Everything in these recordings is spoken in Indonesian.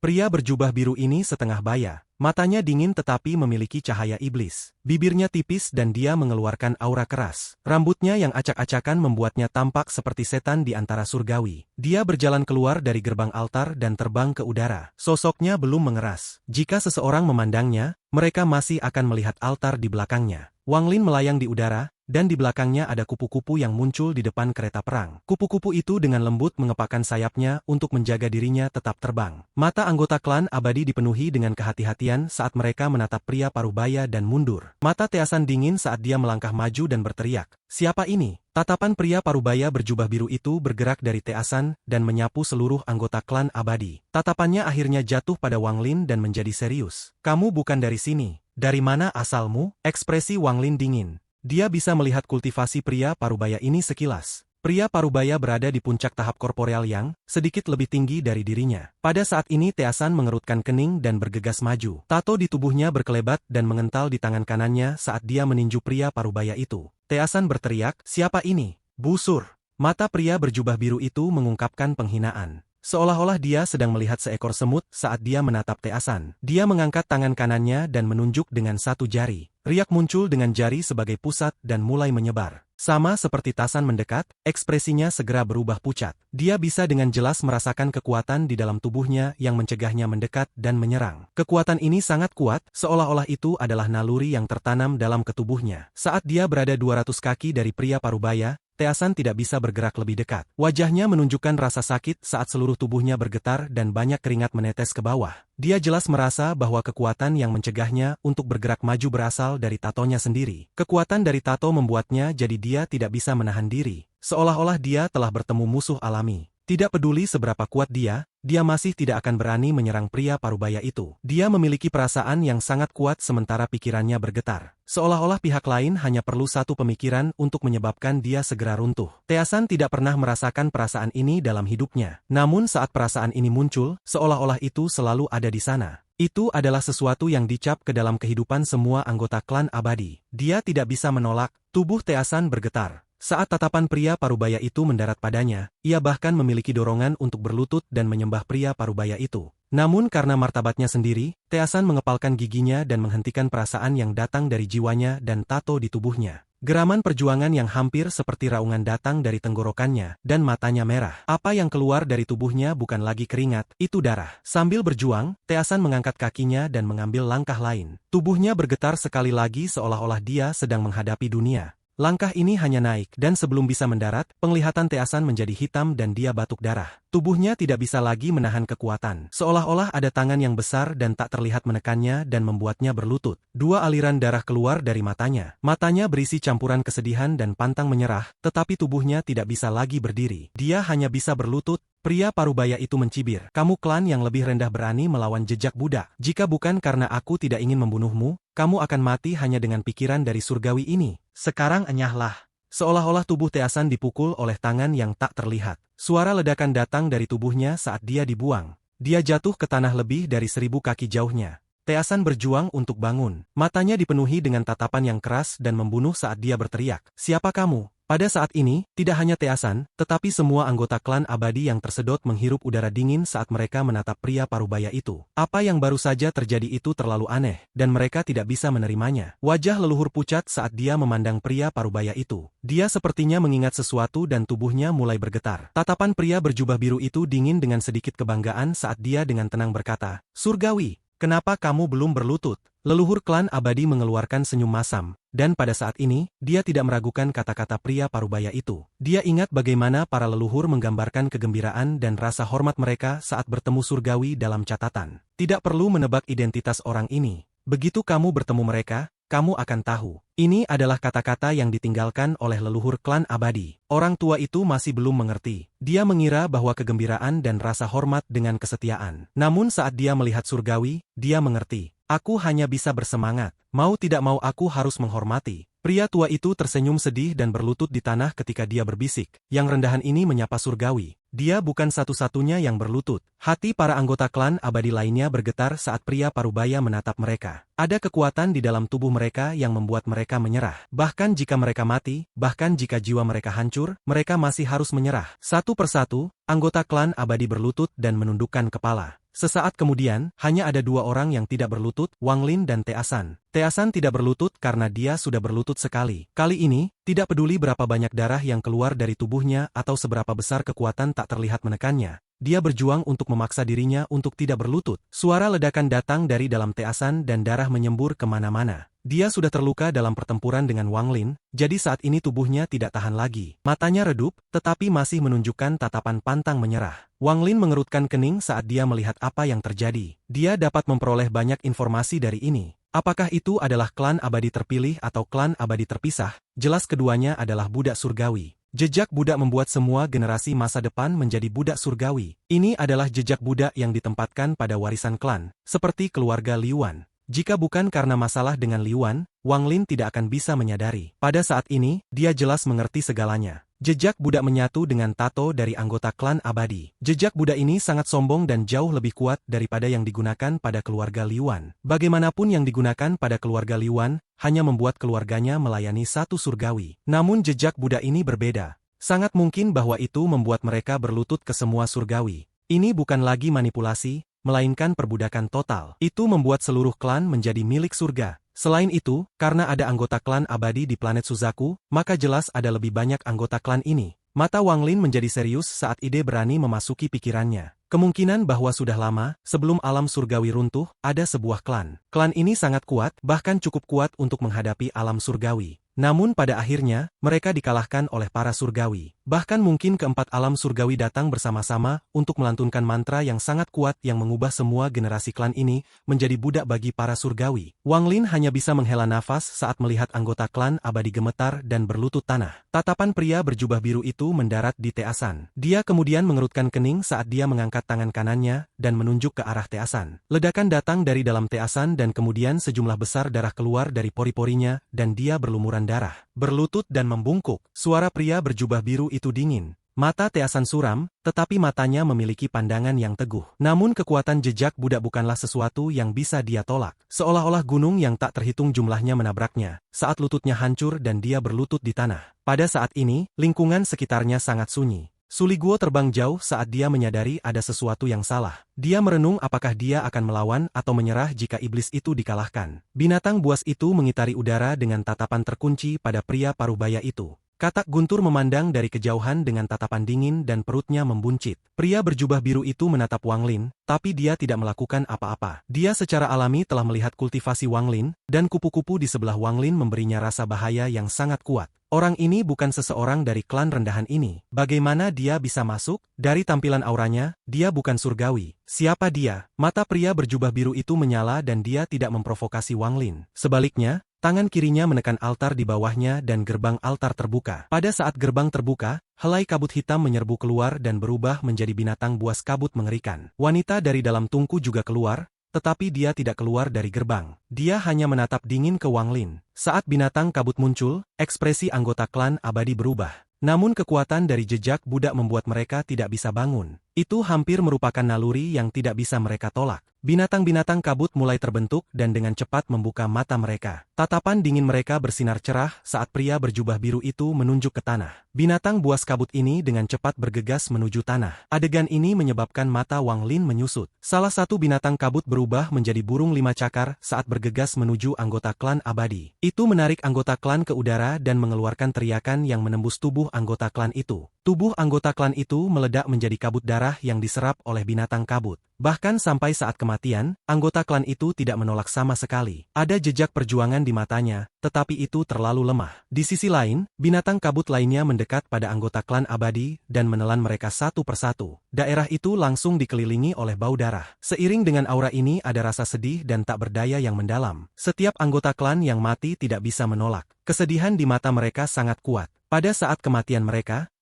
Pria berjubah biru ini setengah baya. Matanya dingin tetapi memiliki cahaya iblis. Bibirnya tipis dan dia mengeluarkan aura keras. Rambutnya yang acak-acakan membuatnya tampak seperti setan di antara surgawi. Dia berjalan keluar dari gerbang altar dan terbang ke udara. Sosoknya belum mengeras. Jika seseorang memandangnya, mereka masih akan melihat altar di belakangnya. Wang Lin melayang di udara, dan di belakangnya ada kupu-kupu yang muncul di depan kereta perang. Kupu-kupu itu dengan lembut mengepakkan sayapnya untuk menjaga dirinya tetap terbang. Mata anggota klan abadi dipenuhi dengan kehati-hatian saat mereka menatap pria parubaya dan mundur. Mata Teasan dingin saat dia melangkah maju dan berteriak, "Siapa ini?" Tatapan pria parubaya berjubah biru itu bergerak dari Teasan dan menyapu seluruh anggota klan abadi. Tatapannya akhirnya jatuh pada Wang Lin dan menjadi serius. "Kamu bukan dari sini. Dari mana asalmu?" Ekspresi Wang Lin dingin. Dia bisa melihat kultivasi pria parubaya ini sekilas. Pria parubaya berada di puncak tahap korporeal yang sedikit lebih tinggi dari dirinya. Pada saat ini Teasan mengerutkan kening dan bergegas maju. Tato di tubuhnya berkelebat dan mengental di tangan kanannya saat dia meninju pria parubaya itu. Teasan berteriak, "Siapa ini? Busur!" Mata pria berjubah biru itu mengungkapkan penghinaan. Seolah-olah dia sedang melihat seekor semut saat dia menatap Teasan. Dia mengangkat tangan kanannya dan menunjuk dengan satu jari. Riak muncul dengan jari sebagai pusat dan mulai menyebar. Sama seperti Teasan mendekat, ekspresinya segera berubah pucat. Dia bisa dengan jelas merasakan kekuatan di dalam tubuhnya yang mencegahnya mendekat dan menyerang. Kekuatan ini sangat kuat, seolah-olah itu adalah naluri yang tertanam dalam ketubuhnya. Saat dia berada 200 kaki dari pria parubaya, Teasan tidak bisa bergerak lebih dekat. Wajahnya menunjukkan rasa sakit saat seluruh tubuhnya bergetar dan banyak keringat menetes ke bawah. Dia jelas merasa bahwa kekuatan yang mencegahnya untuk bergerak maju berasal dari tatonya sendiri. Kekuatan dari tato membuatnya jadi dia tidak bisa menahan diri. Seolah-olah dia telah bertemu musuh alami. Tidak peduli seberapa kuat dia masih tidak akan berani menyerang pria parubaya itu. Dia memiliki perasaan yang sangat kuat sementara pikirannya bergetar. Seolah-olah pihak lain hanya perlu satu pemikiran untuk menyebabkan dia segera runtuh. Teasan tidak pernah merasakan perasaan ini dalam hidupnya. Namun saat perasaan ini muncul, seolah-olah itu selalu ada di sana. Itu adalah sesuatu yang dicap ke dalam kehidupan semua anggota klan abadi. Dia tidak bisa menolak. Tubuh Teasan bergetar. Saat tatapan pria parubaya itu mendarat padanya, ia bahkan memiliki dorongan untuk berlutut dan menyembah pria parubaya itu. Namun karena martabatnya sendiri, Teasan mengepalkan giginya dan menghentikan perasaan yang datang dari jiwanya dan tato di tubuhnya. Geraman perjuangan yang hampir seperti raungan datang dari tenggorokannya, dan matanya merah. Apa yang keluar dari tubuhnya bukan lagi keringat, itu darah. Sambil berjuang, Teasan mengangkat kakinya dan mengambil langkah lain. Tubuhnya bergetar sekali lagi seolah-olah dia sedang menghadapi dunia. Langkah ini hanya naik, dan sebelum bisa mendarat, penglihatan Teasan menjadi hitam dan dia batuk darah. Tubuhnya tidak bisa lagi menahan kekuatan. Seolah-olah ada tangan yang besar dan tak terlihat menekannya dan membuatnya berlutut. Dua aliran darah keluar dari matanya. Matanya berisi campuran kesedihan dan pantang menyerah, tetapi tubuhnya tidak bisa lagi berdiri. Dia hanya bisa berlutut. Pria parubaya itu mencibir, "Kamu klan yang lebih rendah berani melawan jejak budak. Jika bukan karena aku tidak ingin membunuhmu, kamu akan mati hanya dengan pikiran dari surgawi ini. Sekarang enyahlah." Seolah-olah tubuh Teasan dipukul oleh tangan yang tak terlihat. Suara ledakan datang dari tubuhnya saat dia dibuang. Dia jatuh ke tanah lebih dari 1000 kaki jauhnya. Teasan berjuang untuk bangun. Matanya dipenuhi dengan tatapan yang keras dan membunuh saat dia berteriak, "Siapa kamu?" Pada saat ini, tidak hanya Teasan, tetapi semua anggota klan abadi yang tersedot menghirup udara dingin saat mereka menatap pria parubaya itu. Apa yang baru saja terjadi itu terlalu aneh, dan mereka tidak bisa menerimanya. Wajah leluhur pucat saat dia memandang pria parubaya itu. Dia sepertinya mengingat sesuatu dan tubuhnya mulai bergetar. Tatapan pria berjubah biru itu dingin dengan sedikit kebanggaan saat dia dengan tenang berkata, "Surgawi, kenapa kamu belum berlutut?" Leluhur klan abadi mengeluarkan senyum masam, dan pada saat ini, dia tidak meragukan kata-kata pria parubaya itu. Dia ingat bagaimana para leluhur menggambarkan kegembiraan dan rasa hormat mereka saat bertemu surgawi dalam catatan. Tidak perlu menebak identitas orang ini. Begitu kamu bertemu mereka, kamu akan tahu. Ini adalah kata-kata yang ditinggalkan oleh leluhur klan abadi. Orang tua itu masih belum mengerti. Dia mengira bahwa kegembiraan dan rasa hormat dengan kesetiaan. Namun saat dia melihat surgawi, dia mengerti. Aku hanya bisa bersemangat. Mau tidak mau aku harus menghormati. Pria tua itu tersenyum sedih dan berlutut di tanah ketika dia berbisik. Yang rendahan ini menyapa surgawi. Dia bukan satu-satunya yang berlutut. Hati para anggota klan abadi lainnya bergetar saat pria parubaya menatap mereka. Ada kekuatan di dalam tubuh mereka yang membuat mereka menyerah. Bahkan jika mereka mati, bahkan jika jiwa mereka hancur, mereka masih harus menyerah. Satu persatu, anggota klan abadi berlutut dan menundukkan kepala. Sesaat kemudian, hanya ada dua orang yang tidak berlutut, Wang Lin dan Teasan. Teasan tidak berlutut karena dia sudah berlutut sekali. Kali ini, tidak peduli berapa banyak darah yang keluar dari tubuhnya atau seberapa besar kekuatan tak terlihat menekannya. Dia berjuang untuk memaksa dirinya untuk tidak berlutut. Suara ledakan datang dari dalam Teasan dan darah menyembur kemana-mana. Dia sudah terluka dalam pertempuran dengan Wang Lin, jadi saat ini tubuhnya tidak tahan lagi. Matanya redup, tetapi masih menunjukkan tatapan pantang menyerah. Wang Lin mengerutkan kening saat dia melihat apa yang terjadi. Dia dapat memperoleh banyak informasi dari ini. Apakah itu adalah klan abadi terpilih atau klan abadi terpisah? Jelas keduanya adalah budak surgawi. Jejak budak membuat semua generasi masa depan menjadi budak surgawi. Ini adalah jejak budak yang ditempatkan pada warisan klan, seperti keluarga Liuan. Jika bukan karena masalah dengan Liuan, Wang Lin tidak akan bisa menyadari. Pada saat ini, dia jelas mengerti segalanya. Jejak budak menyatu dengan tato dari anggota klan abadi. Jejak budak ini sangat sombong dan jauh lebih kuat daripada yang digunakan pada keluarga Liuan. Bagaimanapun yang digunakan pada keluarga Liuan, hanya membuat keluarganya melayani satu surgawi. Namun jejak budak ini berbeda. Sangat mungkin bahwa itu membuat mereka berlutut ke semua surgawi. Ini bukan lagi manipulasi, melainkan perbudakan total. Itu membuat seluruh klan menjadi milik surga. Selain itu, karena ada anggota klan abadi di planet Suzaku, maka jelas ada lebih banyak anggota klan ini. Mata Wang Lin menjadi serius saat ide berani memasuki pikirannya. Kemungkinan bahwa sudah lama, sebelum alam surgawi runtuh, ada sebuah klan. Klan ini sangat kuat, bahkan cukup kuat untuk menghadapi alam surgawi. Namun pada akhirnya, mereka dikalahkan oleh para surgawi. Bahkan mungkin keempat alam surgawi datang bersama-sama untuk melantunkan mantra yang sangat kuat yang mengubah semua generasi klan ini menjadi budak bagi para surgawi. Wang Lin hanya bisa menghela nafas saat melihat anggota klan abadi gemetar dan berlutut tanah. Tatapan pria berjubah biru itu mendarat di Teasan. Dia kemudian mengerutkan kening saat dia mengangkat tangan kanannya dan menunjuk ke arah Teasan. Ledakan datang dari dalam Teasan dan kemudian sejumlah besar darah keluar dari pori-porinya dan dia berlumuran darah. Berlutut dan membungkuk. Suara pria berjubah biru itu dingin. Mata Teasan suram, tetapi matanya memiliki pandangan yang teguh. Namun kekuatan jejak budak bukanlah sesuatu yang bisa dia tolak. Seolah-olah gunung yang tak terhitung jumlahnya menabraknya, saat lututnya hancur dan dia berlutut di tanah. Pada saat ini, lingkungan sekitarnya sangat sunyi. Suliguo terbang jauh saat dia menyadari ada sesuatu yang salah. Dia merenung apakah dia akan melawan atau menyerah jika iblis itu dikalahkan. Binatang buas itu mengitari udara dengan tatapan terkunci pada pria parubaya itu. Katak guntur memandang dari kejauhan dengan tatapan dingin dan perutnya membuncit. Pria berjubah biru itu menatap Wang Lin, tapi dia tidak melakukan apa-apa. Dia secara alami telah melihat kultivasi Wang Lin, dan kupu-kupu di sebelah Wang Lin memberinya rasa bahaya yang sangat kuat. Orang ini bukan seseorang dari klan rendahan ini. Bagaimana dia bisa masuk? Dari tampilan auranya, dia bukan surgawi. Siapa dia? Mata pria berjubah biru itu menyala dan dia tidak memprovokasi Wang Lin. Sebaliknya, tangan kirinya menekan altar di bawahnya dan gerbang altar terbuka. Pada saat gerbang terbuka, helai kabut hitam menyerbu keluar dan berubah menjadi binatang buas kabut mengerikan. Wanita dari dalam tungku juga keluar, tetapi dia tidak keluar dari gerbang. Dia hanya menatap dingin ke Wang Lin. Saat binatang kabut muncul, ekspresi anggota klan abadi berubah. Namun kekuatan dari jejak budak membuat mereka tidak bisa bangun. Itu hampir merupakan naluri yang tidak bisa mereka tolak. Binatang-binatang kabut mulai terbentuk dan dengan cepat membuka mata mereka. Tatapan dingin mereka bersinar cerah saat pria berjubah biru itu menunjuk ke tanah. Binatang buas kabut ini dengan cepat bergegas menuju tanah. Adegan ini menyebabkan mata Wang Lin menyusut. Salah satu binatang kabut berubah menjadi burung 5 cakar saat bergegas menuju anggota klan abadi. Itu menarik anggota klan ke udara dan mengeluarkan teriakan yang menembus tubuh anggota klan itu. Tubuh anggota klan itu meledak menjadi kabut darah yang diserap oleh binatang kabut. Bahkan sampai saat kematian, anggota klan itu tidak menolak sama sekali. Ada jejak perjuangan di matanya, tetapi itu terlalu lemah. Di sisi lain, binatang kabut lainnya mendekat pada anggota klan abadi dan menelan mereka satu persatu. Daerah itu langsung dikelilingi oleh bau darah. Seiring dengan aura ini ada rasa sedih dan tak berdaya yang mendalam. Setiap anggota klan yang mati tidak bisa menolak. Kesedihan di mata mereka sangat kuat. Pada saat kematian mereka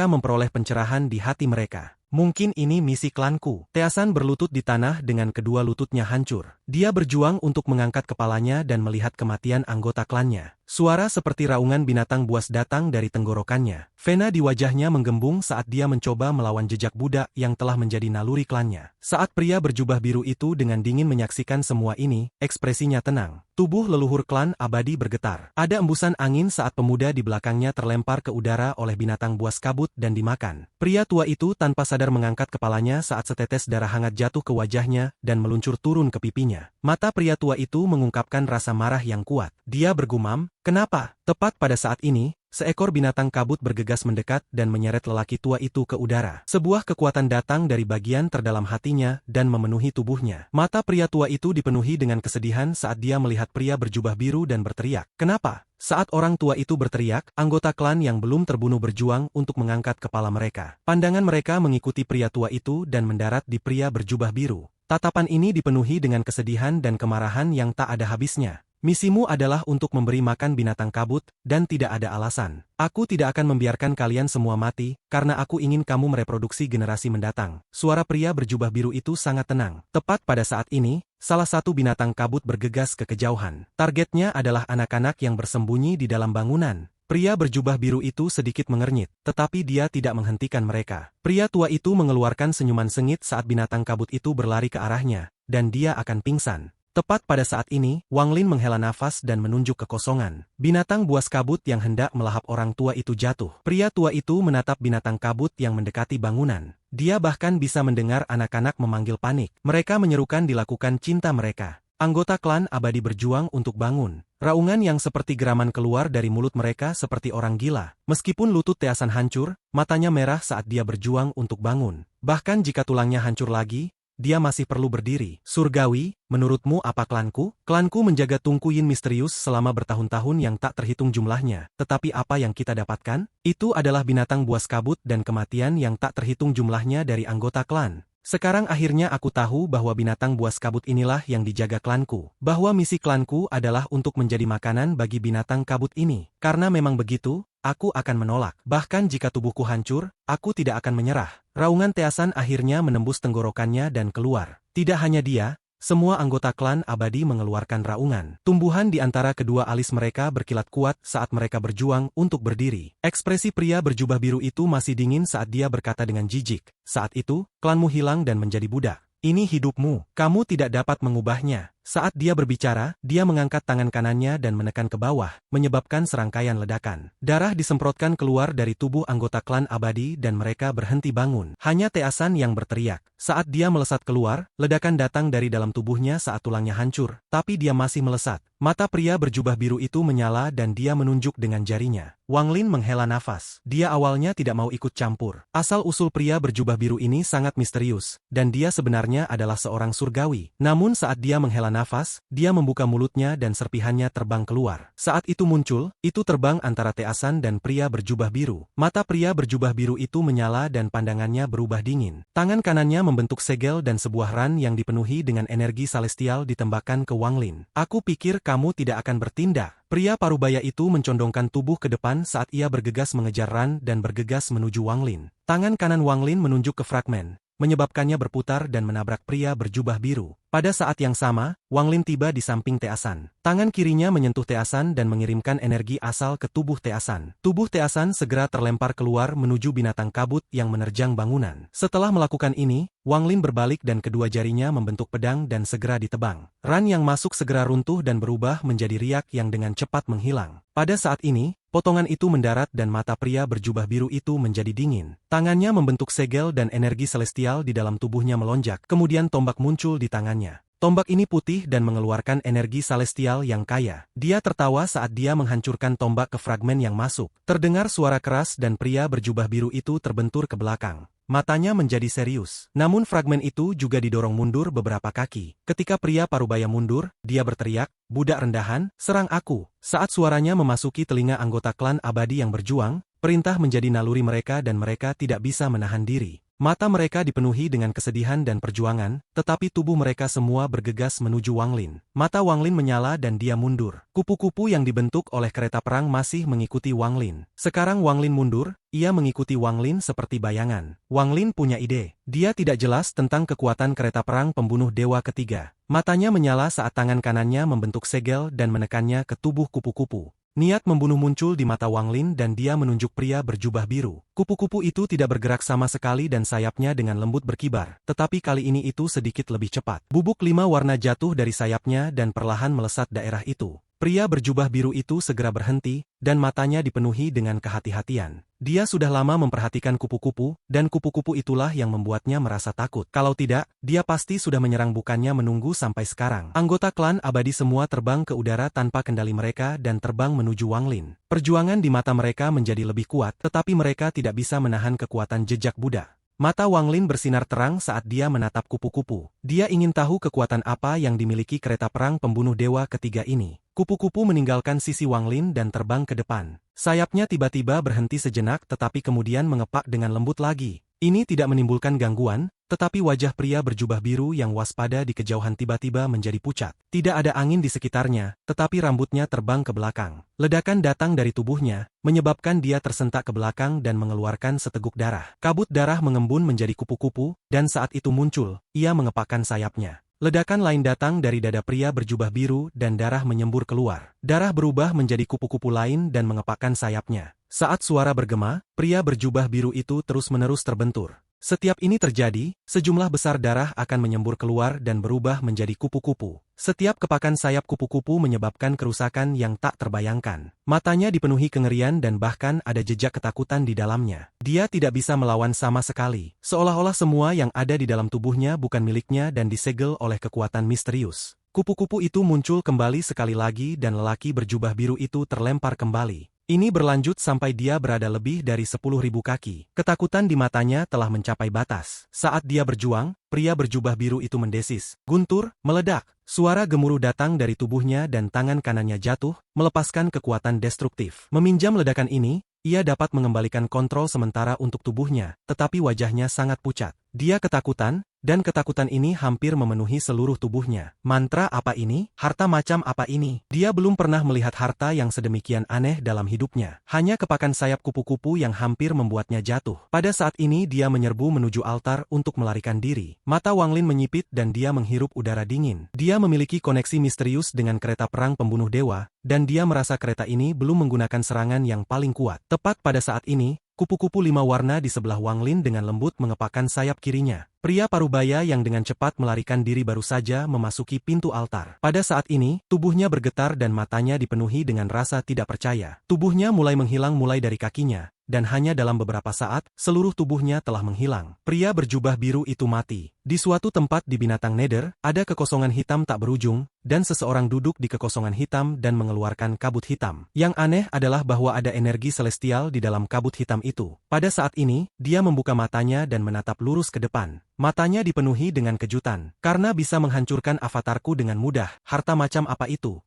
memperoleh pencerahan di hati mereka. Mungkin ini misi klanku. Teasan berlutut di tanah dengan kedua lututnya hancur. Dia berjuang untuk mengangkat kepalanya dan melihat kematian anggota klannya. Suara seperti raungan binatang buas datang dari tenggorokannya. Vena di wajahnya menggembung saat dia mencoba melawan jejak budak yang telah menjadi naluri klannya. Saat pria berjubah biru itu dengan dingin menyaksikan semua ini, ekspresinya tenang. Tubuh leluhur klan abadi bergetar. Ada embusan angin saat pemuda di belakangnya terlempar ke udara oleh binatang buas kabut dan dimakan. Pria tua itu tanpa sadar mengangkat kepalanya saat setetes darah hangat jatuh ke wajahnya dan meluncur turun ke pipinya. Mata pria tua itu mengungkapkan rasa marah yang kuat. Dia bergumam, "Kenapa?" Tepat pada saat ini, seekor binatang kabut bergegas mendekat dan menyeret lelaki tua itu ke udara. Sebuah kekuatan datang dari bagian terdalam hatinya dan memenuhi tubuhnya. Mata pria tua itu dipenuhi dengan kesedihan saat dia melihat pria berjubah biru dan berteriak, "Kenapa?" Saat orang tua itu berteriak, anggota klan yang belum terbunuh berjuang untuk mengangkat kepala mereka. Pandangan mereka mengikuti pria tua itu dan mendarat di pria berjubah biru. Tatapan ini dipenuhi dengan kesedihan dan kemarahan yang tak ada habisnya. "Misimu adalah untuk memberi makan binatang kabut, dan tidak ada alasan. Aku tidak akan membiarkan kalian semua mati, karena aku ingin kamu mereproduksi generasi mendatang." Suara pria berjubah biru itu sangat tenang. Tepat pada saat ini, salah satu binatang kabut bergegas ke kejauhan. Targetnya adalah anak-anak yang bersembunyi di dalam bangunan. Pria berjubah biru itu sedikit mengernyit, tetapi dia tidak menghentikan mereka. Pria tua itu mengeluarkan senyuman sengit saat binatang kabut itu berlari ke arahnya, dan dia akan pingsan. Tepat pada saat ini, Wang Lin menghela nafas dan menunjuk ke kosongan. Binatang buas kabut yang hendak melahap orang tua itu jatuh. Pria tua itu menatap binatang kabut yang mendekati bangunan. Dia bahkan bisa mendengar anak-anak memanggil panik. Mereka menyerukan dilakukan cinta mereka. Anggota klan abadi berjuang untuk bangun. Raungan yang seperti geraman keluar dari mulut mereka seperti orang gila. Meskipun lutut Teasan hancur, matanya merah saat dia berjuang untuk bangun. Bahkan jika tulangnya hancur lagi, dia masih perlu berdiri. "Surgawi, menurutmu apa klanku?" "Klanku menjaga Tungku Yin misterius selama bertahun-tahun yang tak terhitung jumlahnya. Tetapi apa yang kita dapatkan? Itu adalah binatang buas kabut dan kematian yang tak terhitung jumlahnya dari anggota klan. Sekarang akhirnya aku tahu bahwa binatang buas kabut inilah yang dijaga klanku. Bahwa misi klanku adalah untuk menjadi makanan bagi binatang kabut ini. Karena memang begitu, aku akan menolak. Bahkan jika tubuhku hancur, aku tidak akan menyerah." Raungan Teasan akhirnya menembus tenggorokannya dan keluar. Tidak hanya dia, semua anggota klan abadi mengeluarkan raungan. Tumbuhan di antara kedua alis mereka berkilat kuat saat mereka berjuang untuk berdiri. Ekspresi pria berjubah biru itu masih dingin saat dia berkata dengan jijik, "Saat itu, klanmu hilang dan menjadi budak. Ini hidupmu, kamu tidak dapat mengubahnya." Saat dia berbicara, dia mengangkat tangan kanannya dan menekan ke bawah, menyebabkan serangkaian ledakan. Darah disemprotkan keluar dari tubuh anggota klan abadi dan mereka berhenti bangun. Hanya Teasan yang berteriak. Saat dia melesat keluar, ledakan datang dari dalam tubuhnya saat tulangnya hancur, tapi dia masih melesat. Mata pria berjubah biru itu menyala dan dia menunjuk dengan jarinya. Wang Lin menghela nafas. Dia awalnya tidak mau ikut campur. Asal-usul pria berjubah biru ini sangat misterius, dan dia sebenarnya adalah seorang surgawi. Namun saat dia menghela nafas, dia membuka mulutnya dan serpihannya terbang keluar. Saat itu muncul, itu terbang antara Teasan dan pria berjubah biru. Mata pria berjubah biru itu menyala dan pandangannya berubah dingin. Tangan kanannya membentuk segel dan sebuah ran yang dipenuhi dengan energi celestial ditembakkan ke Wang Lin. "Aku pikir kamu tidak akan bertindak." Pria parubaya itu mencondongkan tubuh ke depan saat ia bergegas mengejar ran dan bergegas menuju Wang Lin. Tangan kanan Wang Lin menunjuk ke fragmen, menyebabkannya berputar dan menabrak pria berjubah biru. Pada saat yang sama, Wang Lin tiba di samping Teasan. Tangan kirinya menyentuh Teasan dan mengirimkan energi asal ke tubuh Teasan. Tubuh Teasan segera terlempar keluar menuju binatang kabut yang menerjang bangunan. Setelah melakukan ini, Wang Lin berbalik dan kedua jarinya membentuk pedang dan segera ditebang. Ran yang masuk segera runtuh dan berubah menjadi riak yang dengan cepat menghilang. Pada saat ini, potongan itu mendarat dan mata pria berjubah biru itu menjadi dingin. Tangannya membentuk segel dan energi celestial di dalam tubuhnya melonjak. Kemudian tombak muncul di tangannya. Tombak ini putih dan mengeluarkan energi celestial yang kaya. Dia tertawa saat dia menghancurkan tombak ke fragmen yang masuk. Terdengar suara keras dan pria berjubah biru itu terbentur ke belakang. Matanya menjadi serius. Namun fragmen itu juga didorong mundur beberapa kaki. Ketika pria parubaya mundur, dia berteriak, "Budak rendahan, serang aku." Saat suaranya memasuki telinga anggota klan abadi yang berjuang, perintah menjadi naluri mereka dan mereka tidak bisa menahan diri. Mata mereka dipenuhi dengan kesedihan dan perjuangan, tetapi tubuh mereka semua bergegas menuju Wang Lin. Mata Wang Lin menyala dan dia mundur. Kupu-kupu yang dibentuk oleh kereta perang masih mengikuti Wang Lin. Sekarang Wang Lin mundur, ia mengikuti Wang Lin seperti bayangan. Wang Lin punya ide. Dia tidak jelas tentang kekuatan kereta perang pembunuh dewa ketiga. Matanya menyala saat tangan kanannya membentuk segel dan menekannya ke tubuh kupu-kupu. Niat membunuh muncul di mata Wang Lin dan dia menunjuk pria berjubah biru. Kupu-kupu itu tidak bergerak sama sekali dan sayapnya dengan lembut berkibar, tetapi kali ini itu sedikit lebih cepat. Bubuk 5 warna jatuh dari sayapnya dan perlahan melesat daerah itu. Pria berjubah biru itu segera berhenti, dan matanya dipenuhi dengan kehati-hatian. Dia sudah lama memperhatikan kupu-kupu, dan kupu-kupu itulah yang membuatnya merasa takut. Kalau tidak, dia pasti sudah menyerang bukannya menunggu sampai sekarang. Anggota klan abadi semua terbang ke udara tanpa kendali mereka dan terbang menuju Wang Lin. Perjuangan di mata mereka menjadi lebih kuat, tetapi mereka tidak bisa menahan kekuatan jejak Buddha. Mata Wang Lin bersinar terang saat dia menatap kupu-kupu. Dia ingin tahu kekuatan apa yang dimiliki kereta perang pembunuh dewa ketiga ini. Kupu-kupu meninggalkan sisi Wang Lin dan terbang ke depan. Sayapnya tiba-tiba berhenti sejenak tetapi kemudian mengepak dengan lembut lagi. Ini tidak menimbulkan gangguan, tetapi wajah pria berjubah biru yang waspada di kejauhan tiba-tiba menjadi pucat. Tidak ada angin di sekitarnya, tetapi rambutnya terbang ke belakang. Ledakan datang dari tubuhnya, menyebabkan dia tersentak ke belakang dan mengeluarkan seteguk darah. Kabut darah mengembun menjadi kupu-kupu, dan saat itu muncul, ia mengepakkan sayapnya. Ledakan lain datang dari dada pria berjubah biru dan darah menyembur keluar. Darah berubah menjadi kupu-kupu lain dan mengepakkan sayapnya. Saat suara bergema, pria berjubah biru itu terus-menerus terbentur. Setiap ini terjadi, sejumlah besar darah akan menyembur keluar dan berubah menjadi kupu-kupu. Setiap kepakan sayap kupu-kupu menyebabkan kerusakan yang tak terbayangkan. Matanya dipenuhi kengerian dan bahkan ada jejak ketakutan di dalamnya. Dia tidak bisa melawan sama sekali. Seolah-olah semua yang ada di dalam tubuhnya bukan miliknya dan disegel oleh kekuatan misterius. Kupu-kupu itu muncul kembali sekali lagi dan lelaki berjubah biru itu terlempar kembali. Ini berlanjut sampai dia berada lebih dari 10.000 kaki. Ketakutan di matanya telah mencapai batas. Saat dia berjuang, pria berjubah biru itu mendesis. Guntur, meledak. Suara gemuruh datang dari tubuhnya dan tangan kanannya jatuh, melepaskan kekuatan destruktif. Meminjam ledakan ini, ia dapat mengembalikan kontrol sementara untuk tubuhnya, tetapi wajahnya sangat pucat. Dia ketakutan, dan ketakutan ini hampir memenuhi seluruh tubuhnya. Mantra apa ini? Harta macam apa ini? Dia belum pernah melihat harta yang sedemikian aneh dalam hidupnya. Hanya kepakan sayap kupu-kupu yang hampir membuatnya jatuh. Pada saat ini dia menyerbu menuju altar untuk melarikan diri. Mata Wang Lin menyipit dan dia menghirup udara dingin. Dia memiliki koneksi misterius dengan kereta perang pembunuh dewa, dan dia merasa kereta ini belum menggunakan serangan yang paling kuat. Tepat pada saat ini, kupu-kupu 5 warna di sebelah Wang Lin dengan lembut mengepakkan sayap kirinya. Pria parubaya yang dengan cepat melarikan diri baru saja memasuki pintu altar. Pada saat ini, tubuhnya bergetar dan matanya dipenuhi dengan rasa tidak percaya. Tubuhnya mulai menghilang mulai dari kakinya, dan hanya dalam beberapa saat, seluruh tubuhnya telah menghilang. Pria berjubah biru itu mati. Di suatu tempat di binatang Nether, ada kekosongan hitam tak berujung, dan seseorang duduk di kekosongan hitam dan mengeluarkan kabut hitam. Yang aneh adalah bahwa ada energi celestial di dalam kabut hitam itu. Pada saat ini, dia membuka matanya dan menatap lurus ke depan. Matanya dipenuhi dengan kejutan. Karena bisa menghancurkan avatarku dengan mudah. Harta macam apa itu?